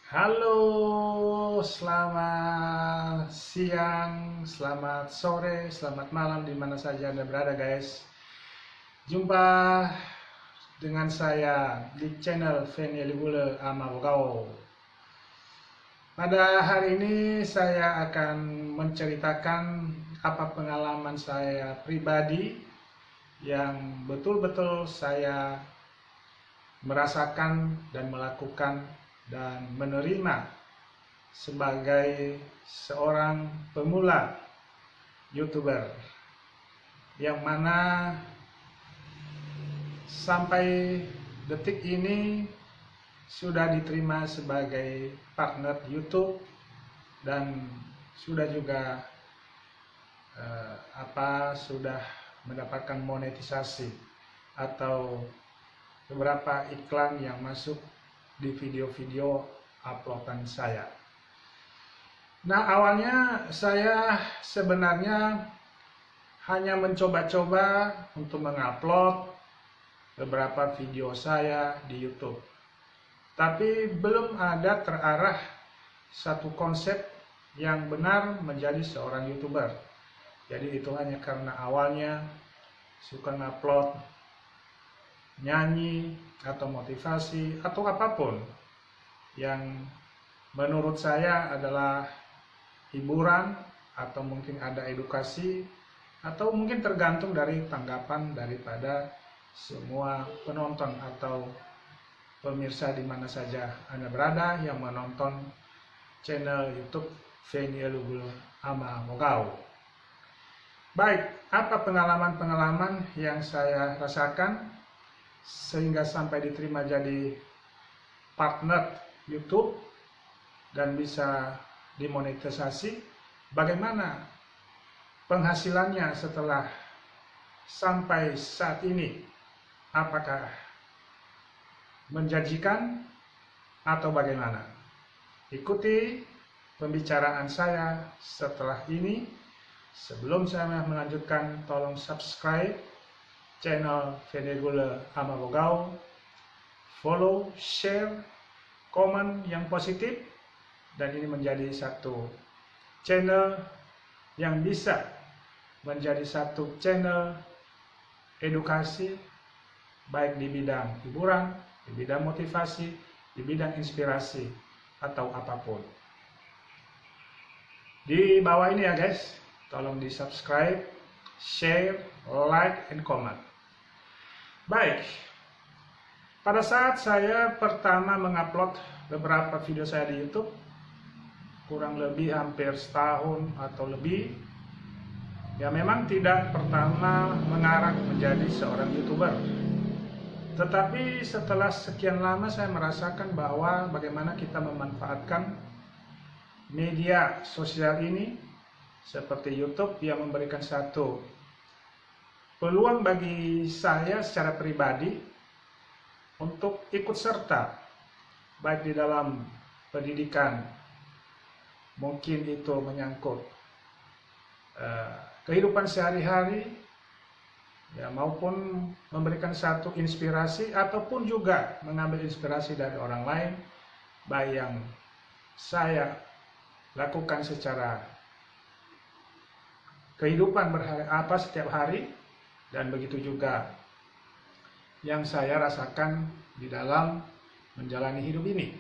Halo, selamat siang, selamat sore, selamat malam di mana saja Anda berada, guys. Jumpa dengan saya di channel Feni Eligule Amabogao. Pada hari ini saya akan menceritakan apa pengalaman saya pribadi yang betul-betul saya merasakan dan melakukan dan menerima sebagai seorang pemula YouTuber, yang mana sampai detik ini sudah diterima sebagai partner YouTube dan sudah juga sudah mendapatkan monetisasi atau beberapa iklan yang masuk di video-video uploadan saya. Nah, awalnya saya sebenarnya hanya mencoba-coba untuk mengupload beberapa video saya di YouTube, tapi belum ada terarah satu konsep yang benar menjadi seorang YouTuber. Jadi itu hanya karena awalnya suka ngupload nyanyi atau motivasi atau apapun yang menurut saya adalah hiburan, atau mungkin ada edukasi, atau mungkin tergantung dari tanggapan daripada semua penonton atau pemirsa di mana saja Anda berada yang menonton channel YouTube Feni Eligule Amabogao. Baik, apa pengalaman-pengalaman yang saya rasakan sehingga sampai diterima jadi partner YouTube dan bisa dimonetisasi? Bagaimana penghasilannya setelah sampai saat ini? Apakah menjanjikan atau bagaimana? Ikuti pembicaraan saya setelah ini. Sebelum saya melanjutkan, tolong subscribe channel Feni Eligule Amabogao, follow, share, komen yang positif, dan ini menjadi satu channel yang bisa menjadi satu channel edukasi, baik di bidang hiburan, di bidang motivasi, di bidang inspirasi, atau apapun. Di bawah ini ya guys, tolong di subscribe, share, like, and comment. Baik, pada saat saya pertama mengupload beberapa video saya di YouTube, kurang lebih hampir setahun atau lebih, ya memang tidak pertama mengarah menjadi seorang YouTuber. Tetapi setelah sekian lama saya merasakan bahwa bagaimana kita memanfaatkan media sosial ini seperti YouTube yang memberikan satu peluang bagi saya secara pribadi untuk ikut serta baik di dalam pendidikan, mungkin itu menyangkut kehidupan sehari-hari, ya, maupun memberikan satu inspirasi ataupun juga mengambil inspirasi dari orang lain, baik yang saya lakukan secara kehidupan setiap hari, dan begitu juga yang saya rasakan di dalam menjalani hidup ini.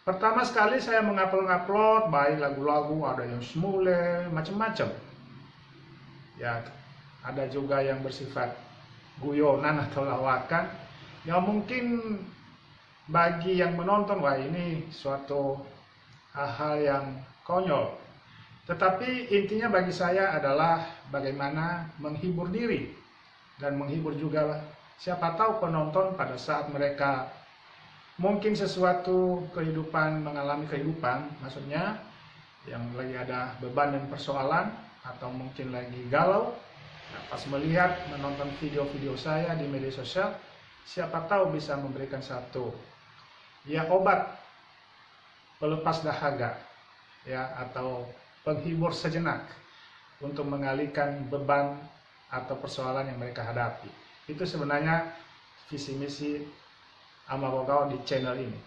Pertama sekali saya mengupload baik lagu-lagu, ada yang semule, macam-macam. Ya, ada juga yang bersifat guyonan atau lawakan. Ya mungkin bagi yang menonton, wah ini suatu hal-hal yang konyol. Tetapi intinya bagi saya adalah bagaimana menghibur diri dan menghibur juga siapa tahu penonton pada saat mereka mungkin sesuatu kehidupan, mengalami kehidupan, maksudnya yang lagi ada beban dan persoalan, atau mungkin lagi galau. Nah, pas melihat menonton video-video saya di media sosial, siapa tahu bisa memberikan satu ya obat pelepas dahaga, ya, atau penghibur sejenak untuk mengalihkan beban atau persoalan yang mereka hadapi. Itu sebenarnya visi misi Amabogao di channel ini.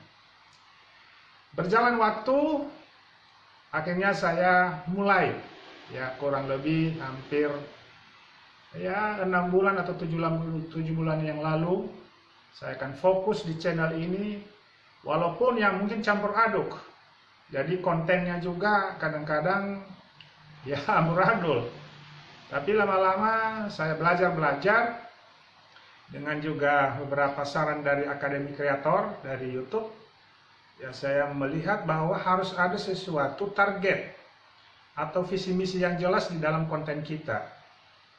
Berjalan waktu, akhirnya saya mulai, ya kurang lebih hampir ya 6 bulan atau 7 bulan yang lalu, saya akan fokus di channel ini, walaupun yang mungkin campur aduk. Jadi kontennya juga kadang-kadang ya amburadul. Tapi lama-lama saya belajar dengan juga beberapa saran dari Akademi Kreator dari YouTube. Ya, saya melihat bahwa harus ada sesuatu target atau visi misi yang jelas di dalam konten kita.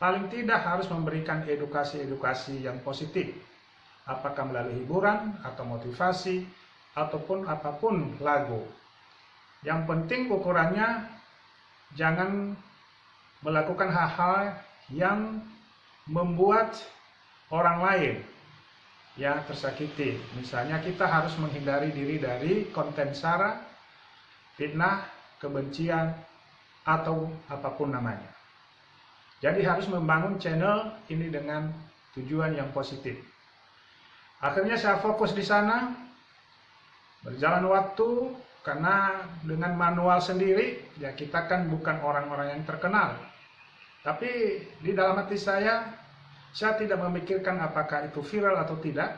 Paling tidak harus memberikan edukasi-edukasi yang positif. Apakah melalui hiburan atau motivasi ataupun apapun lagu. Yang penting ukurannya jangan melakukan hal-hal yang membuat orang lain ya tersakiti. Misalnya kita harus menghindari diri dari konten sara, fitnah, kebencian, atau apapun namanya. Jadi harus membangun channel ini dengan tujuan yang positif. Akhirnya saya fokus di sana, berjalan waktu, karena dengan manual sendiri, ya kita kan bukan orang-orang yang terkenal. Tapi di dalam hati saya tidak memikirkan apakah itu viral atau tidak,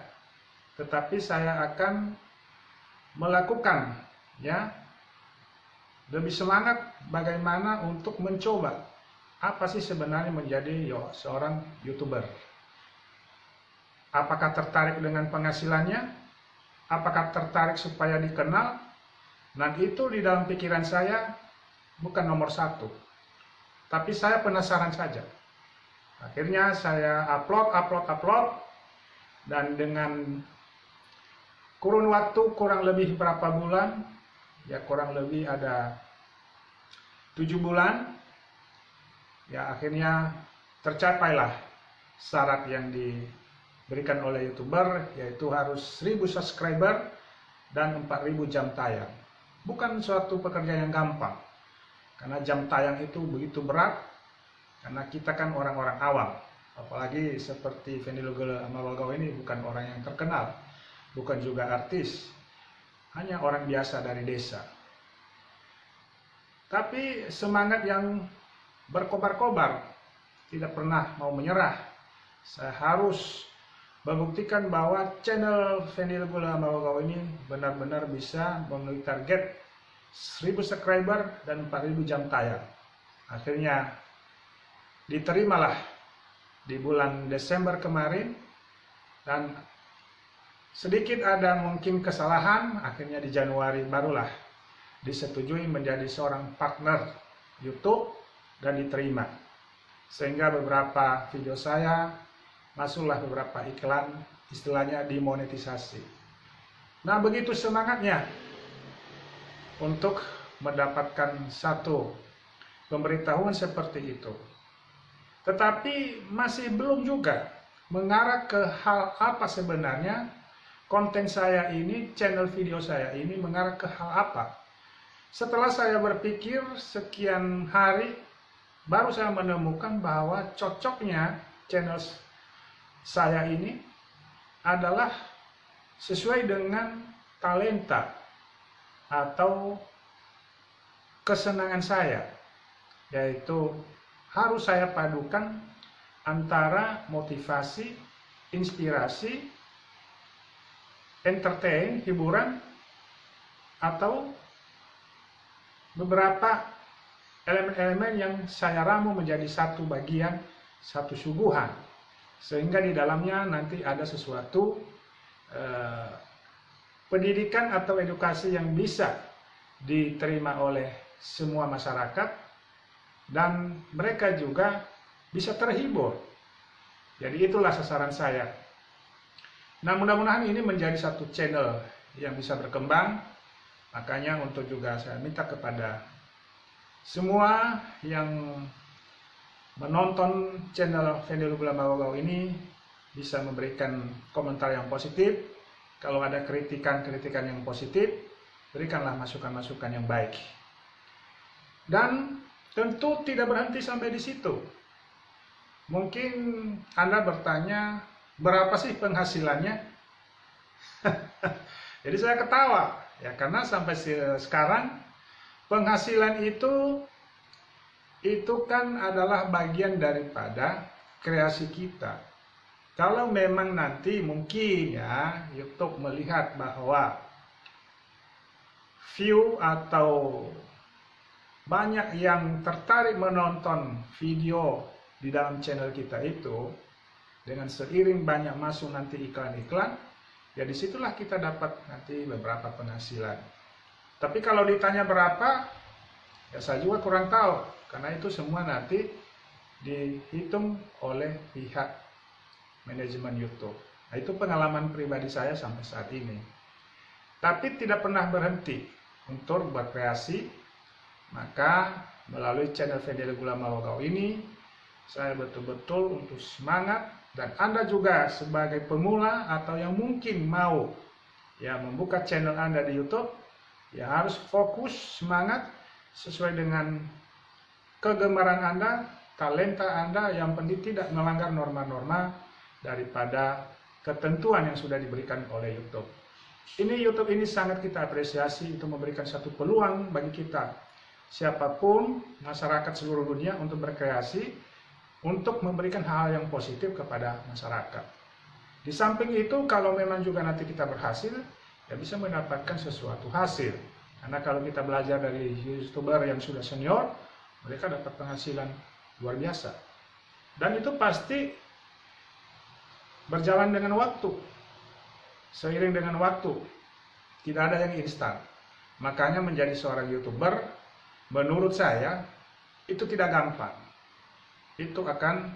tetapi saya akan melakukan ya lebih semangat bagaimana untuk mencoba apa sih sebenarnya menjadi seorang YouTuber. Apakah tertarik dengan penghasilannya? Apakah tertarik supaya dikenal? Nah itu di dalam pikiran saya bukan nomor satu, tapi saya penasaran saja. Akhirnya saya upload, dan dengan kurun waktu kurang lebih berapa bulan, ya kurang lebih ada 7 bulan, ya akhirnya tercapailah syarat yang diberikan oleh YouTuber, yaitu harus 1000 subscriber dan 4000 jam tayang. Bukan suatu pekerjaan yang gampang, karena jam tayang itu begitu berat. Karena kita kan orang-orang awam, apalagi seperti Fendi Lugel Amawagau ini bukan orang yang terkenal, bukan juga artis, hanya orang biasa dari desa. Tapi semangat yang berkobar-kobar, tidak pernah mau menyerah. Saya harus membuktikan bahwa channel Fendi Lugel Amawagau ini benar-benar bisa memenuhi target 1000 subscriber dan 4000 jam tayang. Akhirnya diterimalah di bulan Desember kemarin, dan sedikit ada mungkin kesalahan, akhirnya di Januari barulah disetujui menjadi seorang partner YouTube dan diterima. Sehingga beberapa video saya masuklah beberapa iklan, istilahnya dimonetisasi. Nah begitu semangatnya untuk mendapatkan satu pemberitahuan seperti itu. Tetapi masih belum juga mengarah ke hal apa sebenarnya konten saya ini, channel video saya ini mengarah ke hal apa. Setelah saya berpikir sekian hari, baru saya menemukan bahwa cocoknya channel saya ini adalah sesuai dengan talenta atau kesenangan saya, yaitu harus saya padukan antara motivasi, inspirasi, entertain, hiburan, atau beberapa elemen-elemen yang saya ramu menjadi satu bagian, satu suguhan. Sehingga di dalamnya nanti ada sesuatu pendidikan atau edukasi yang bisa diterima oleh semua masyarakat, dan mereka juga bisa terhibur. Jadi itulah sasaran saya. Nah mudah-mudahan ini menjadi satu channel yang bisa berkembang. Makanya untuk juga saya minta kepada semua yang menonton channel Fendi Lugel Amawagau ini bisa memberikan komentar yang positif. Kalau ada kritikan-kritikan yang positif, berikanlah masukan-masukan yang baik. Dan tentu tidak berhenti sampai di situ. Mungkin Anda bertanya, berapa sih penghasilannya? Jadi saya ketawa. Ya, karena sampai sekarang penghasilan itu kan adalah bagian daripada kreasi kita. Kalau memang nanti mungkin ya YouTube melihat bahwa view atau banyak yang tertarik menonton video di dalam channel kita itu, dengan seiring banyak masuk nanti iklan-iklan, ya disitulah kita dapat nanti beberapa penghasilan. Tapi kalau ditanya berapa, ya saya juga kurang tahu, karena itu semua nanti dihitung oleh pihak manajemen YouTube. Nah, itu pengalaman pribadi saya sampai saat ini. Tapi tidak pernah berhenti untuk berkreasi, maka melalui channel Fedele Gula Mawagau ini, saya betul-betul untuk semangat. Dan Anda juga sebagai pemula atau yang mungkin mau ya membuka channel Anda di YouTube, ya harus fokus, semangat, sesuai dengan kegemaran Anda, talenta Anda, yang penting tidak melanggar norma-norma daripada ketentuan yang sudah diberikan oleh YouTube. YouTube ini sangat kita apresiasi, itu memberikan satu peluang bagi kita, siapapun, masyarakat seluruh dunia, untuk berkreasi, untuk memberikan hal yang positif kepada masyarakat. Di samping itu, kalau memang juga nanti kita berhasil, ya bisa mendapatkan sesuatu hasil. Karena kalau kita belajar dari YouTuber yang sudah senior, mereka dapat penghasilan luar biasa. Dan itu pasti berjalan dengan waktu. Seiring dengan waktu, tidak ada yang instan. Makanya menjadi seorang YouTuber, menurut saya, itu tidak gampang. Itu akan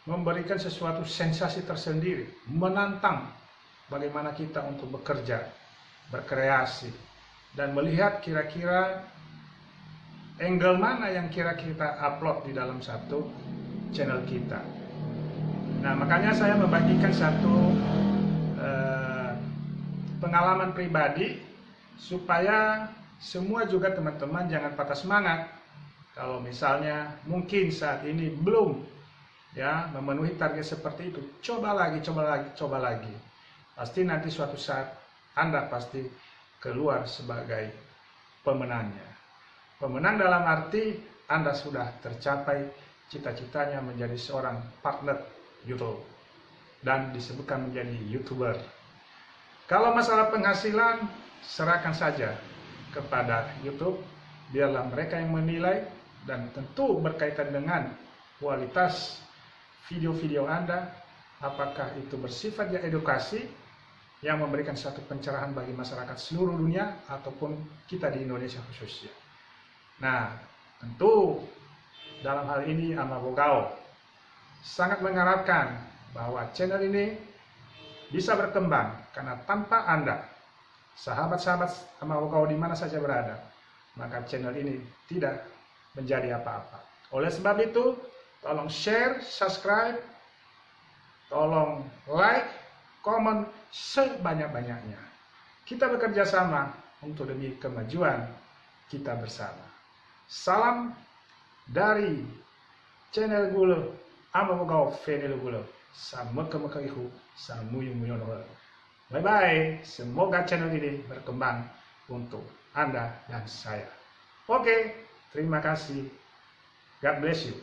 memberikan sesuatu sensasi tersendiri, menantang bagaimana kita untuk bekerja, berkreasi, dan melihat kira-kira angle mana yang kira-kira kita upload di dalam satu channel kita. Nah, makanya saya membagikan satu pengalaman pribadi supaya semua juga teman-teman jangan patah semangat. Kalau misalnya mungkin saat ini belum ya memenuhi target seperti itu, coba lagi. Pasti nanti suatu saat Anda pasti keluar sebagai pemenangnya. Pemenang dalam arti Anda sudah tercapai cita-citanya menjadi seorang partner YouTube dan disebutkan menjadi YouTuber. Kalau masalah penghasilan, serahkan saja kepada YouTube, biarlah mereka yang menilai. Dan tentu berkaitan dengan kualitas video-video Anda, apakah itu bersifat edukasi yang memberikan satu pencerahan bagi masyarakat seluruh dunia ataupun kita di Indonesia khususnya. Nah, tentu dalam hal ini Amawogao sangat mengharapkan bahwa channel ini bisa berkembang, karena tanpa Anda, sahabat-sahabat Amawogao di mana saja berada, maka channel ini tidak menjadi apa-apa. Oleh sebab itu, tolong share, subscribe, tolong like, komen sebanyak-banyaknya. Kita bekerja sama untuk demi kemajuan kita bersama. Salam dari channel Gula Amawogao Fedele Gula. Sameka-meka-ihu, samuyung-muyun. Bye-bye. Semoga channel ini berkembang untuk Anda dan saya. Oke. Terima kasih. God bless you.